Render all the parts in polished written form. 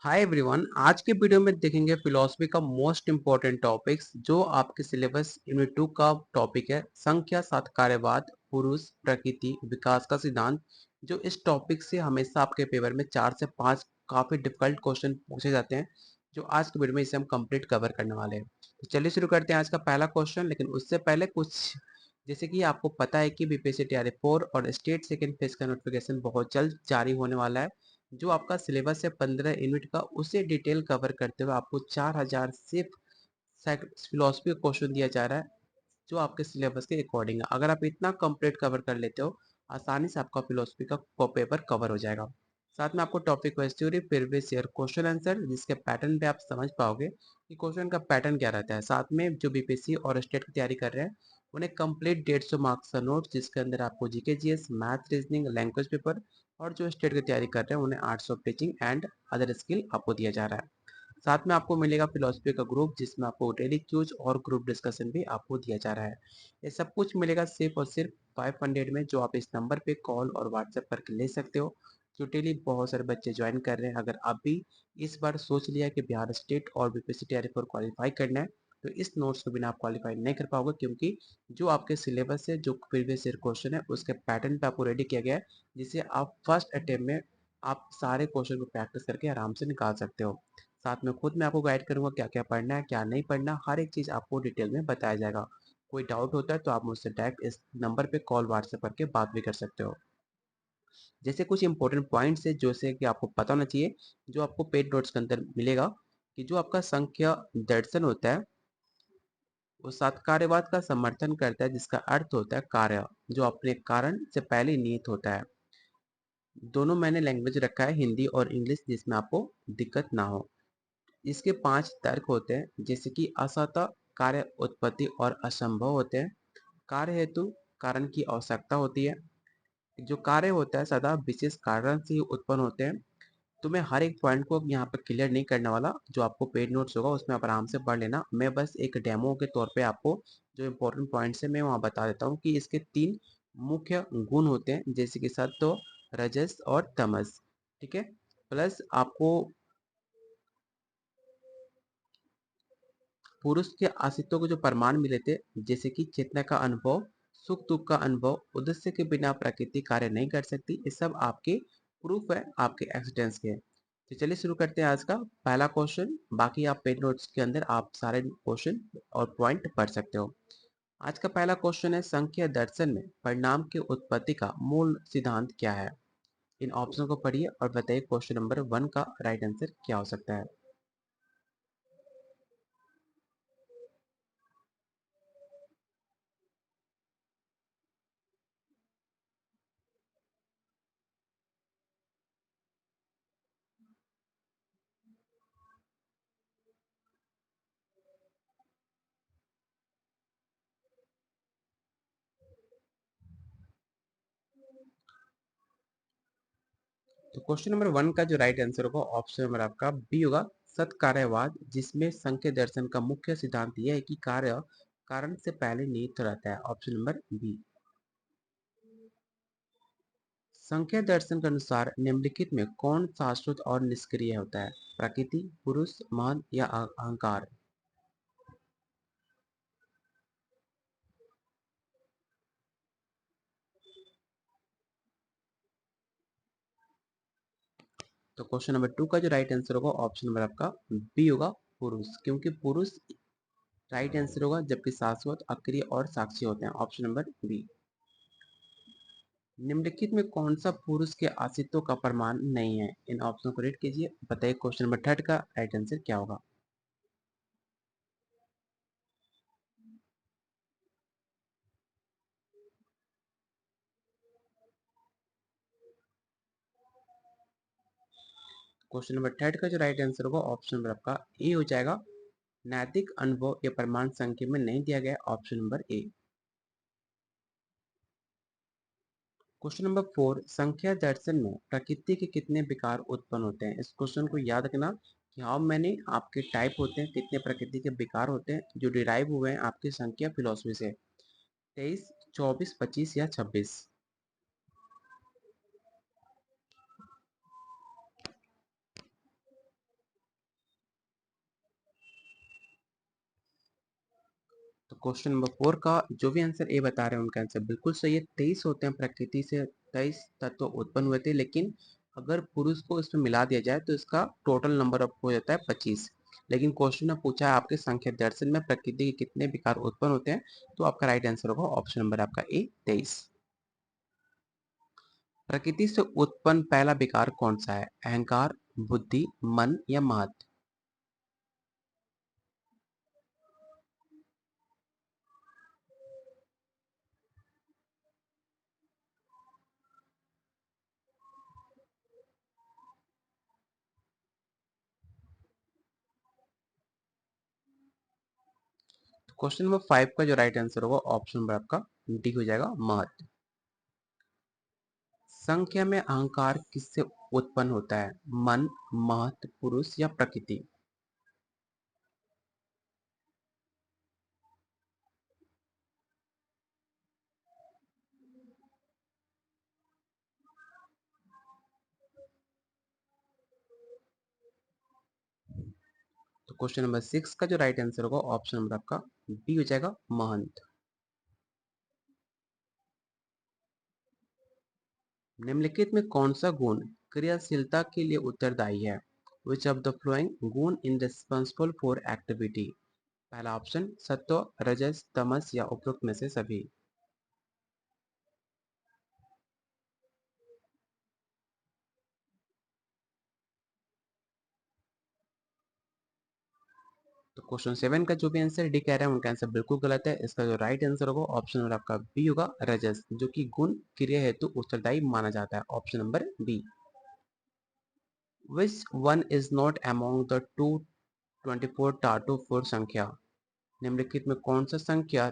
Hi everyone, आज के video में देखेंगे फिलॉसफी का मोस्ट इम्पोर्टेंट टॉपिक्स जो आपके सिलेबस यूनिट 2 का टॉपिक है। संख्या, सातत्यवाद, पुरुष, प्रकृति, विकास का सिद्धांत। जो इस टॉपिक से हमेशा आपके पेपर में 4 से 5 काफी डिफिकल्ट क्वेश्चन पूछे जाते हैं, जो आज के वीडियो में इसे हम कंप्लीट कवर करने वाले हैं। तो चलिए शुरू करते हैं आज का पहला क्वेश्चन। लेकिन उससे पहले कुछ, जैसे कि आपको पता है कि बीपीएससी टीआरई 4 और स्टेट सेकंड फेज का नोटिफिकेशन बहुत जल्द जारी होने वाला है। जो आपका सिलेबस है 15 यूनिट का, उसे डिटेल कवर करते हुए आपको 4000 सिर्फ फिलोसफी का क्वेश्चन दिया जा रहा है, जो आपके सिलेबस के अकॉर्डिंग है। अगर आप इतना कंप्लीट कवर कर लेते हो, आसानी से आपका फिलोसफी का पेपर कवर हो जाएगा। साथ में आपको topic wise theory, previous year question answer, जिसके पैटर्न पे आप समझ पाओगे कि क्वेश्चन का पैटर्न क्या रहता है। साथ में जो बीपीएससी और स्टेट की तैयारी कर रहे हैं, उन्हें कंप्लीट 150 मार्क्स का नोट, जिसके अंदर आपको GK GS, math, reasoning, language paper, और जो स्टेट की तैयारी कर रहे हैं उन्हें arts of teaching and other skill आपको दिया जा रहा है। साथ में आपको मिलेगा फिलोसफी का ग्रुप, जिसमें आपको डेली क्यूज और ग्रुप डिस्कशन भी आपको दिया जा रहा है। ये सब कुछ मिलेगा सिर्फ और सिर्फ 500 में, जो आप इस नंबर पे कॉल और व्हाट्सएप करके ले सकते हो। जो डेली बहुत सारे बच्चे ज्वाइन कर रहे हैं। अगर आप भी इस बार सोच लिया कि बिहार स्टेट और बीपीएससी टीआरई फॉर क्वालिफाई करना है, तो इस नोट्स के बिना आप क्वालिफाई नहीं कर पाओगे, क्योंकि जो आपके सिलेबस है, जो प्रीवियस ईयर क्वेश्चन है, उसके पैटर्न पे आपको रेडी किया गया है, जिसे आप फर्स्ट अटेम्प्ट में आप सारे क्वेश्चन को प्रैक्टिस करके आराम से निकाल सकते हो। साथ में खुद मैं आपको गाइड करूंगा क्या क्या पढ़ना है, क्या नहीं पढ़ना, हर एक चीज़ आपको डिटेल में बताया जाएगा। कोई डाउट होता है तो आप मुझसे डायरेक्ट इस नंबर पे कॉल व्हाट्सएप करके बात भी कर सकते हो। जैसे कुछ इंपॉर्टेंट पॉइंट्स है जैसे कि आपको पता होना चाहिए, जो आपको पेड नोट्स के अंदर मिलेगा, कि जो आपका संख्या दर्शन होता है, वो सातत्यवाद का समर्थन करता है, जिसका अर्थ होता है कार्य, जो अपने कारण से पहले निहित होता है। दोनों मैंने लैंग्वेज रखा है, हिंदी और इंग्लिश, जिसमें आपको दिक्कत ना हो। इसके 5 तर्क होते हैं, जैसे कि असतः, कार्य उत्पत्ति और असंभव होते हैं। कार्य हेतु कारण की आवश्यकता होती है। जो कार्य होता है सदा विशेष कारण से ही उत्पन्न होते हैं। तो मैं हर एक पॉइंट को यहाँ पर क्लियर नहीं करने वाला, जो आपको पेड नोट्स होगा उसमें आप आराम से पढ़ लेना। मैं बस एक डेमो के तौर पे आपको जो इम्पोर्टेंट पॉइंट्स है मैं वहाँ बता देता हूँ कि इसके 3 मुख्य गुण होते हैं, जैसे कि सत्व, रजस और तमस। ठीक है। प्लस आपको पुरुष के अस्तित्व के जो प्रमाण मिले थे, जैसे कि चेतना का अनुभव, सुख दुख का अनुभव, उद्देश्य के बिना प्रकृति कार्य नहीं कर सकती, ये सब आपके प्रूफ है आपके एक्सीडेंट्स के। तो चलिए शुरू करते हैं आज का पहला क्वेश्चन। बाकी आप पेड नोट्स के अंदर आप सारे क्वेश्चन और पॉइंट पढ़ सकते हो। आज का पहला क्वेश्चन है, संख्या दर्शन में परिणाम की उत्पत्ति का मूल सिद्धांत क्या है। इन ऑप्शन को पढ़िए और बताइए क्वेश्चन नंबर 1 का राइट आंसर क्या हो सकता है। तो क्वेश्चन नंबर 1 का जो राइट आंसर होगा, ऑप्शन नंबर आपका बी होगा, सत्कार्यवाद, जिसमें संख्या दर्शन का मुख्य सिद्धांत यह है कि कार्य कारण से पहले निहित रहता है। Option number B. संख्या दर्शन के अनुसार निम्नलिखित में कौन शाश्वत और निष्क्रिय होता है। प्रकृति, पुरुष, मन या अहंकार। तो क्वेश्चन नंबर 2 का जो राइट आंसर होगा, ऑप्शन नंबर आपका बी होगा, पुरुष, क्योंकि पुरुष राइट आंसर होगा, जबकि शाश्वत, अक्रिय और साक्षी होते हैं। Option number B. निम्नलिखित में कौन सा पुरुष के अस्तित्व का प्रमाण नहीं है। इन ऑप्शन को रीड कीजिए, बताइए क्वेश्चन नंबर 3 का राइट आंसर क्या होगा। क्वेश्चन नंबर 3 का जो राइट आंसर होगा, ऑप्शन नंबर आपका ए हो जाएगा, नैतिक अनुभव या प्रमाण संख्या में नहीं दिया गया। Option number A. Question number 4, संख्या दर्शन में प्रकृति के कितने विकार उत्पन्न होते हैं। इस क्वेश्चन को याद रखना कि हाउ मैनी आपके टाइप होते हैं, कितने प्रकृति के विकार होते हैं, जो डिराइव हुए हैं आपकी संख्या फिलोसफी से। 23, 24, 25 या 26। क्वेश्चन नंबर 4 का जो भी आंसर ए बता रहे हैं उनका आंसर बिल्कुल सही है। 23 होते हैं, प्रकृति से 23 तत्व उत्पन्न हुए थे, लेकिन अगर पुरुष को इसमें मिला दिया जाए तो इसका टोटल नंबर अप हो जाता है 25। लेकिन क्वेश्चन में पूछा है आपके संख्या दर्शन में प्रकृति के कितने विकार उत्पन्न होते हैं, तो आपका राइट आंसर होगा ऑप्शन नंबर आपका ए 23। प्रकृति से उत्पन्न पहला विकार कौन सा है? अहंकार, बुद्धि, मन या महत? क्वेश्चन नंबर 5 का जो राइट आंसर होगा ऑप्शन नंबर आपका डी हो जाएगा, महत। संख्या में अहंकार किससे उत्पन्न होता है? मन, महत, पुरुष या प्रकृति? तो क्वेश्चन नंबर 6 का जो राइट आंसर होगा ऑप्शन नंबर आपका बी हो जाएगा, महंत। निम्नलिखित में कौन सा गुण क्रियाशीलता के लिए उत्तरदायी है? विच ऑफ द फ्लोइंग गुण इन रिस्पॉन्सिबल फॉर एक्टिविटी? पहला ऑप्शन सत्व, रजस, तमस या उपरोक्त में से सभी? तो क्वेश्चन 7 का जो भी आंसर डी कह रहा है उनका आंसर बिल्कुल गलत है। इसका जो राइट आंसर होगा ऑप्शन नंबर आपका बी होगा, रजस, जो कि गुण क्रिया हेतु उत्तरदायी माना जाता है, option number B. Which one is not among the 224 टाटू फोर संख्या? निम्नलिखित में कौन सा संख्या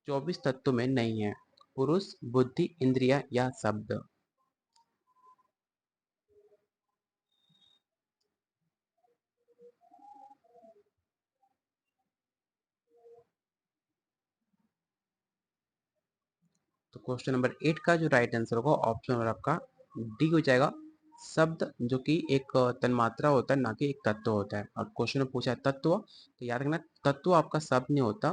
24 तत्वों में नहीं है? पुरुष, बुद्धि, इंद्रिया या शब्द? तो क्वेश्चन नंबर 8 का जो राइट आंसर होगा ऑप्शन नंबर आपका डी हो जाएगा, शब्द, जो कि एक तन्मात्रा होता है, ना कि एक तत्व होता है। और क्वेश्चन में पूछा है तत्व, तो याद रखना तत्व आपका शब्द नहीं होता,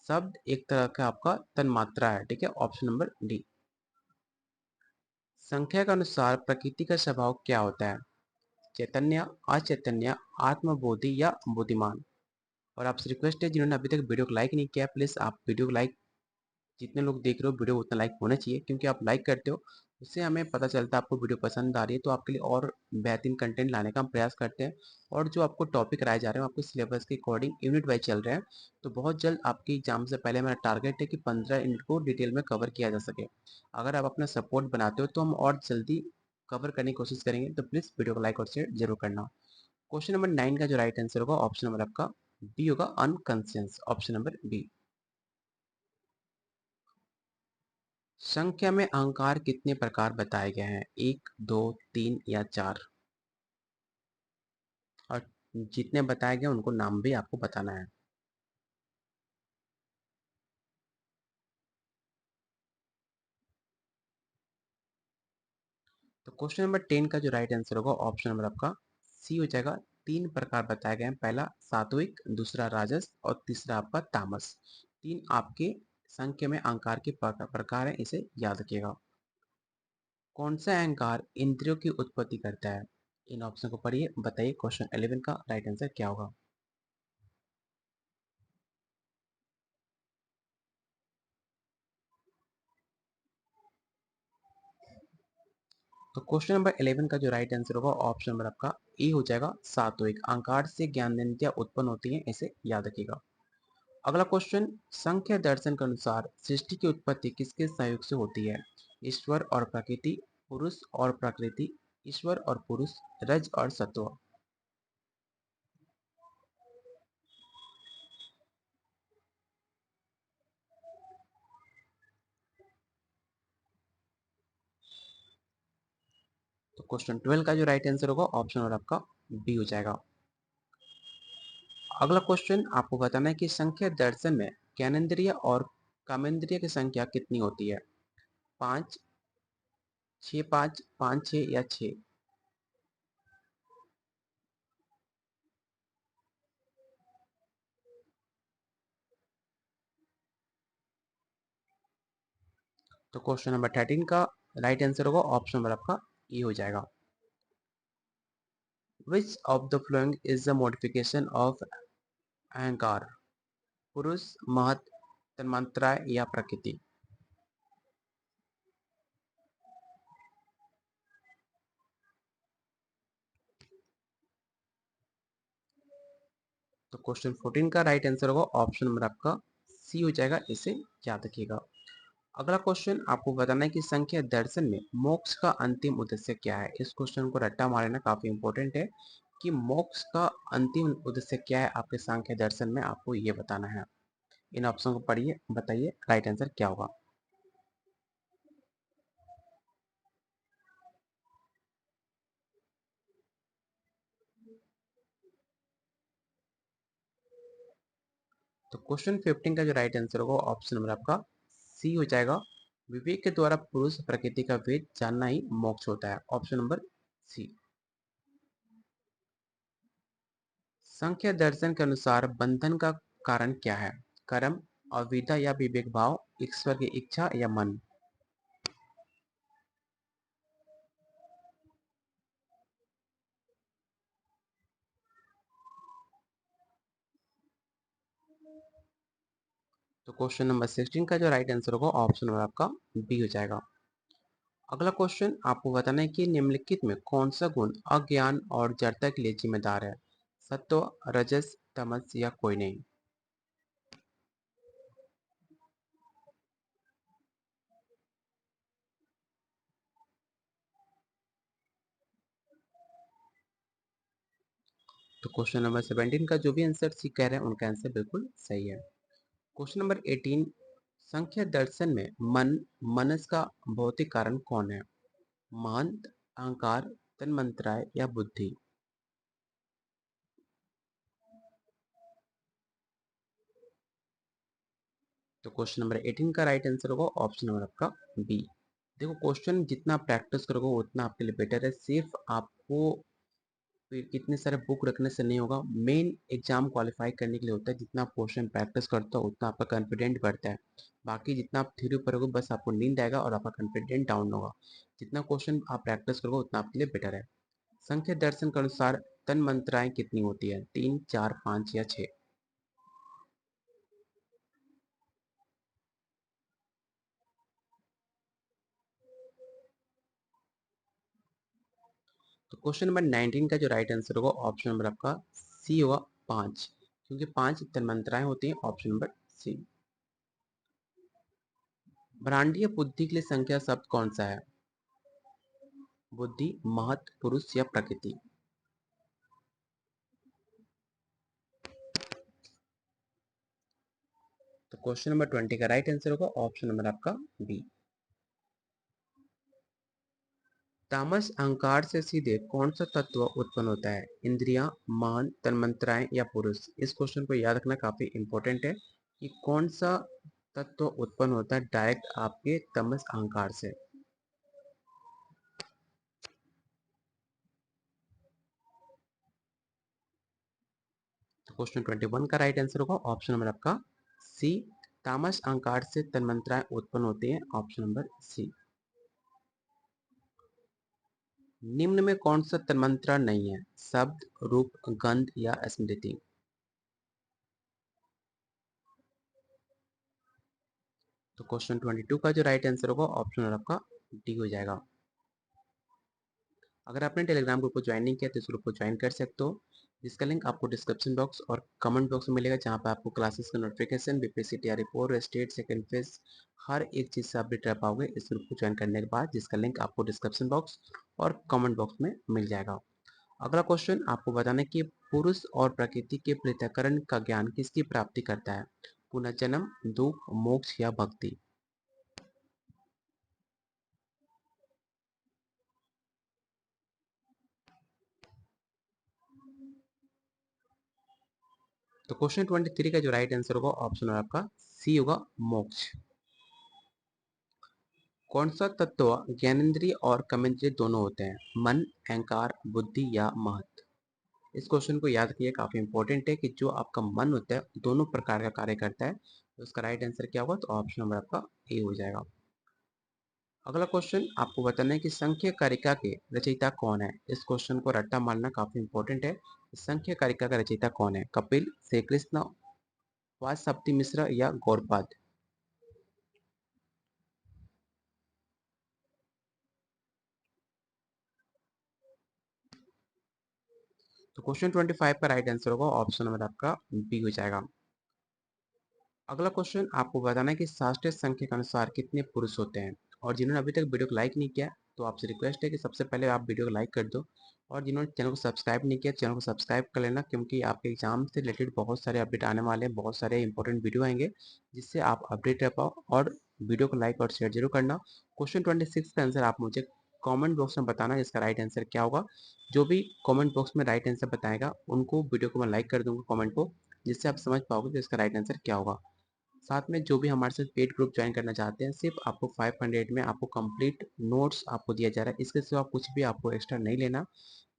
शब्द एक तरह का आपका तन्मात्रा है, ठीक है, ऑप्शन नंबर डी। संख्या के अनुसार प्रकृति का स्वभाव क्या होता है? चैतन्य, अचैतन्य, आत्मबोधि या बुद्धिमान? और आपसे रिक्वेस्ट है, जिन्होंने अभी तक वीडियो को लाइक नहीं किया, प्लीज आप वीडियो को लाइक, जितने लोग देख रहे हो वीडियो उतना लाइक होना चाहिए, क्योंकि आप लाइक करते हो उससे हमें पता चलता है आपको वीडियो पसंद आ रही है, तो आपके लिए और बेहतरीन कंटेंट लाने का हम प्रयास करते हैं। और जो आपको टॉपिक कराए जा रहे हैं आपको सिलेबस के अकॉर्डिंग यूनिट वाइज चल रहे हैं, तो बहुत जल्द आपके एग्जाम से पहले मेरा टारगेट है कि 15 यूनिट को डिटेल में कवर किया जा सके। अगर आप अपना सपोर्ट बनाते हो तो हम और जल्दी कवर करने की कोशिश करेंगे, तो प्लीज वीडियो को लाइक और शेयर जरूर करना। क्वेश्चन नंबर 9 का जो राइट आंसर होगा ऑप्शन नंबर आपका बी होगा, अनकॉन्शियस, ऑप्शन नंबर बी। संख्या में अहंकार कितने प्रकार बताए गए हैं? 1, 2, 3 या 4? और जितने बताए गए उनको नाम भी आपको बताना है। तो क्वेश्चन नंबर 10 का जो राइट आंसर होगा ऑप्शन नंबर आपका सी हो जाएगा। 3 प्रकार बताए गए हैं, पहला सात्विक, दूसरा राजस और तीसरा आपका तामस। 3 आपके संख्या में अहंकार के प्रकार है, इसे याद रखिएगा। कौन सा अहंकार इंद्रियों की उत्पत्ति करता है? इन ऑप्शन को पढ़िए, बताइए क्वेश्चन 11 का राइट आंसर क्या होगा। तो क्वेश्चन नंबर 11 का जो राइट आंसर होगा ऑप्शन नंबर आपका ए हो जाएगा, सात्विक। अहंकार से ज्ञानेंद्रियां उत्पन्न होती हैं, इसे याद रखिएगा। अगला क्वेश्चन, संख्या दर्शन के अनुसार सृष्टि की उत्पत्ति किसके सहयोग से होती है? ईश्वर और प्रकृति, पुरुष और प्रकृति, ईश्वर और पुरुष, रज और सत्व? तो क्वेश्चन 12 का जो राइट आंसर होगा ऑप्शन नंबर आपका बी हो जाएगा। अगला क्वेश्चन आपको बताना है कि संख्या दर्शन में ज्ञानेंद्रिय और कामेंद्रिय की संख्या कितनी होती है? 5, 6, 5, 5, 6 या 6? तो क्वेश्चन नंबर 13 का राइट आंसर होगा ऑप्शन नंबर आपका ई हो जाएगा। Which of the following is the modification of अहंकार? पुरुष, महत, तन्मात्राय या प्रकृति? तो क्वेश्चन 14 का राइट आंसर होगा ऑप्शन नंबर आपका सी हो जाएगा, इसे याद रखिएगा। अगला क्वेश्चन आपको बताना है कि संख्या दर्शन में मोक्ष का अंतिम उद्देश्य क्या है। इस क्वेश्चन को रट्टा मारना काफी इंपॉर्टेंट है कि मोक्ष का अंतिम उद्देश्य क्या है आपके सांख्य दर्शन में, आपको ये बताना है। इन ऑप्शन को पढ़िए, बताइए राइट आंसर क्या होगा। तो क्वेश्चन 15 का जो राइट आंसर होगा ऑप्शन नंबर आपका सी हो जाएगा। विवेक के द्वारा पुरुष प्रकृति का वेद जानना ही मोक्ष होता है, ऑप्शन नंबर सी। संख्या दर्शन के अनुसार बंधन का कारण क्या है? कर्म, अविद्या या विवेक भाव, ईश्वर की इच्छा या मन? तो क्वेश्चन नंबर 16 का जो राइट आंसर होगा ऑप्शन नंबर आपका बी हो जाएगा। अगला क्वेश्चन आपको बताना है कि निम्नलिखित में कौन सा गुण अज्ञान और जड़ता के लिए जिम्मेदार है? सत्व, रजस, तमस या कोई नहीं? तो क्वेश्चन नंबर 17 का जो भी आंसर सी कह रहे हैं उनका आंसर बिल्कुल सही है। क्वेश्चन नंबर 18, संख्या दर्शन में मन, मनस का भौतिक कारण कौन है? महंत, अहंकार, तन्मंत्राय या बुद्धि? तो क्वेश्चन नंबर 18 का राइट आंसर होगा ऑप्शन नंबर आपका बी। देखो क्वेश्चन जितना प्रैक्टिस करोगे उतना आपके लिए बेटर है। सिर्फ आपको फिर कितने सारे बुक रखने से नहीं होगा। मेन एग्जाम क्वालिफाई करने के लिए होता है। जितना आप क्वेश्चन प्रैक्टिस करते हो उतना आपका कॉन्फिडेंट बढ़ता है। बाकी जितना आप थ्योरी पढ़ोगे बस आपको नींद आएगा और आपका कॉन्फिडेंट डाउन होगा। जितना क्वेश्चन आप प्रैक्टिस करोगे उतना आपके लिए बेटर है। संख्या दर्शन के अनुसार तन मंत्राएं कितनी होती है? 3, 4, 5 या 6? तो क्वेश्चन नंबर 19 का जो राइट आंसर होगा ऑप्शन नंबर आपका सी होगा, 5। क्योंकि 5 तन्मात्राएं होती हैं, ऑप्शन नंबर सी। ब्रह्मांडीय बुद्धि के लिए संख्या शब्द कौन सा है? बुद्धि, महत, पुरुष या प्रकृति? तो क्वेश्चन नंबर 20 का राइट आंसर होगा ऑप्शन नंबर आपका बी। तामस अहंकार से सीधे कौन सा तत्व उत्पन्न होता है? इंद्रिया, मान, तन्मात्राएं या पुरुष? इस क्वेश्चन को याद रखना काफी इंपॉर्टेंट है कि कौन सा तत्व उत्पन्न होता है डायरेक्ट आपके तमस अहंकार से। तो क्वेश्चन 21 का राइट आंसर होगा ऑप्शन नंबर आपका सी। तामस अहंकार से तन्मात्राएं उत्पन्न होती हैं, ऑप्शन नंबर सी। निम्न में कौन सा तन्मात्रा नहीं है? शब्द, रूप, गंध या स्मृति? तो क्वेश्चन 22 का जो राइट आंसर होगा ऑप्शन नंबर आपका डी हो जाएगा। अगर आपने टेलीग्राम ग्रुप को ज्वाइन नहीं किया तो इस ग्रुप को ज्वाइन कर सकते हो, जिसका लिंक आपको डिस्क्रिप्शन बॉक्स और कमेंट बॉक्स में मिलेगा, जहां पे आपको क्लासेस का नोटिफिकेशन, बीपीएससी तैयारी फोर, स्टेट, सेकंड फेज, हर एक चीज से अपडेट रह पाओगे इस ग्रुप को ज्वाइन करने के बाद, जिसका लिंक आपको डिस्क्रिप्शन बॉक्स और कमेंट बॉक्स में मिल जाएगा। अगला क्वेश्चन आपको बताना है कि पुरुष और प्रकृति के पृथक्करण का ज्ञान किसकी प्राप्ति करता है? पुनर्जन्म, दुख, मोक्ष या भक्ति? तो क्वेश्चन 23 का जो राइट आंसर होगा ऑप्शन आपका सी होगा, मोक्ष। कौन सा तत्व ज्ञानेंद्रिय और कर्मेंद्रिय दोनों होते हैं? मन, अहंकार, बुद्धि या महत? इस क्वेश्चन को याद रखिए, काफी इंपॉर्टेंट है कि जो आपका मन होता है दोनों प्रकार का कार्य करता है। तो उसका राइट आंसर क्या होगा? तो ऑप्शन नंबर आपका ए हो जाएगा। अगला क्वेश्चन आपको बताना है कि संख्या कारिका के रचयिता कौन है। इस क्वेश्चन को रट्टा मारना काफी इंपॉर्टेंट है। संख्या कारिका का रचयिता कौन है? कपिल, श्री कृष्ण, वासप्ती मिश्र या गौड़पाद? तो क्वेश्चन 25 का राइट आंसर होगा ऑप्शन नंबर आपका बी हो जाएगा। अगला क्वेश्चन आपको बताना है कि शास्त्रीय संख्या के अनुसार कितने पुरुष होते हैं। और जिन्होंने अभी तक वीडियो को लाइक नहीं किया तो आपसे रिक्वेस्ट है कि सबसे पहले आप वीडियो को लाइक कर दो। और जिन्होंने चैनल को सब्सक्राइब नहीं किया चैनल को सब्सक्राइब कर लेना, क्योंकि आपके एग्जाम से रिलेटेड बहुत सारे अपडेट आने वाले हैं, बहुत सारे इंपॉर्टेंट वीडियो आएंगे जिससे आप अपडेट रह पाओ। और वीडियो को लाइक और शेयर जरूर करना। क्वेश्चन 26 का आंसर आप मुझे कॉमेंट बॉक्स में बताना इसका राइट आंसर क्या होगा। जो भी कॉमेंट बॉक्स में राइट आंसर बताएगा उनको वीडियो को मैं लाइक कर दूंगा कॉमेंट को, जिससे आप समझ पाओगे कि इसका राइट आंसर क्या होगा। साथ में जो भी हमारे साथ पेड ग्रुप ज्वाइन करना चाहते हैं, सिर्फ आपको 500 में आपको कंप्लीट नोट्स आपको दिया जा रहा है। इसके सिवा कुछ भी आपको एक्स्ट्रा नहीं लेना।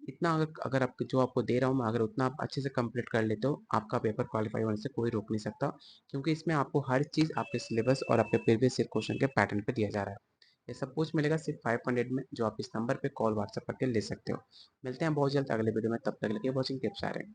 इतना अगर आप जो आपको दे रहा हूँ मैं, अगर उतना आप अच्छे से कंप्लीट कर लेते हो, आपका पेपर क्वालिफाई होने से कोई रोक नहीं सकता, क्योंकि इसमें आपको हर चीज़ आपके सिलेबस और आपके प्रीवियस ईयर क्वेश्चन के पैटर्न पे दिया जा रहा है। ये सब कुछ मिलेगा सिर्फ 500 में, जो आप इस नंबर पे कॉल व्हाट्सएप करके ले सकते हो। मिलते हैं बहुत जल्द अगले वीडियो में, तब तक के लिए वॉचिंग टिप्स आ रहे हैं।